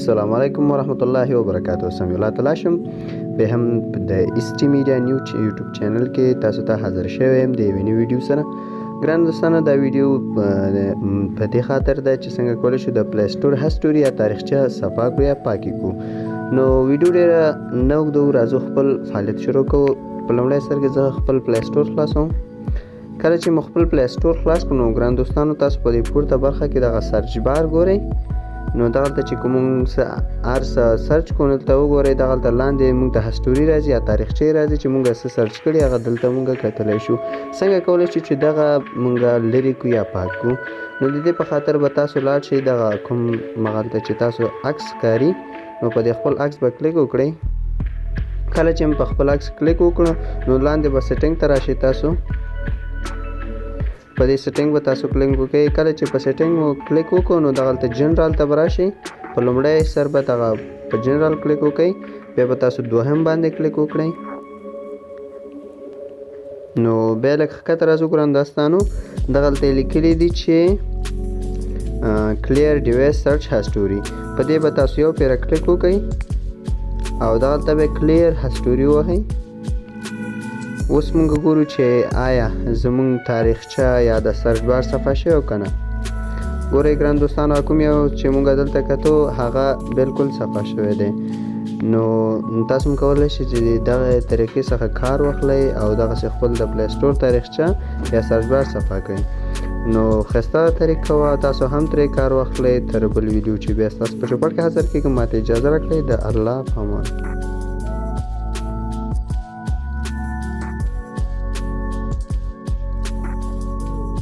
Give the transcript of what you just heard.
السلام علیکم ورحمت الله وبرکاته. سم الله تعالی شم به هم د ایسټی میډیا نیو یوټیوب چینل کې تاسو ته حاضر شوی یم د یوې نوې ویډیو سره. ګران دوستانو دا ویډیو په دې خاطر ده چې څنګه کولی شو د پلی سټور هسټوري یا تاریخچه صفا کړو یا پاکې کړو. نو ویډیو ډېره نه اوږدوو، راځو خپل فعالیت شروع کوو. په لومړی سر کې زه خپل پلی سټور خلاصوم. کله چې مو خپل پلی سټور خلاص کړو نو ګران دوستانو تاسو په دې پورته برخه کې دغه سرچ بار ګورئ. نو دغلته چې کوم هر څه سرچ کوو دلته وګورئ، دغلته لاندې موږ ته هسټوري راځي یا تاریخچې راځي چې موږ څه سرچ کړي هغه دلته موږ کتلی شو. څنګه کولی شو چې دغه موږ لرې کړو یا پاک کړو. نو د دې په خاطر به تاسو لاړ شئ دغه کوم مغلته چې تاسو عکس ښکاري نو په دې خپل عکس به کلیک وکړئ. کله چې په خپل عکس کلیک وکړو نو لاندې به سیټینګ ته راشئ. تاسو په دې سیټینګ به تاسو کلیک وکړئ. کله چې په سیټینګ مو کلیک وکړو نو دغلته جنرال ته به راشئ. په لومړی سر به دغه په جنرال کلیک وکړئ، بیا به تاسو دوهم باندې کلیک وکړئ. نو بیا لږ ښکته راځو ګران دوستانو، دغلته یې لیکلي دي چې کلیر ډیوایس سرچ هسټوري. په دې به تاسو یو پیره کلیک وکړئ او دغلته به کلیر هسټوري ووهئ. اوس موږ ګورو چې آیا زموږ تاریخچه یا د سرچ بار صفا شوی او که نه. ګورئ ګران دوستانو کوم یو چې موږ دلته کتو هغه بالکل صفا شوی دی. نو تاسو هم کولی شئ چې دغه طریقې څخه کار واخلئ او دغسې خپل د پلی سټور تاریخچه یا سرچ بار صفا کړئ. نو ښایسته طریقه وه، تاسو هم ترې کار واخلئ. تر بل ویډیو چې بیا ستاسو په چوپړ کې حاضر کېږم، ماته اجازه راکړئ. د الله په امان.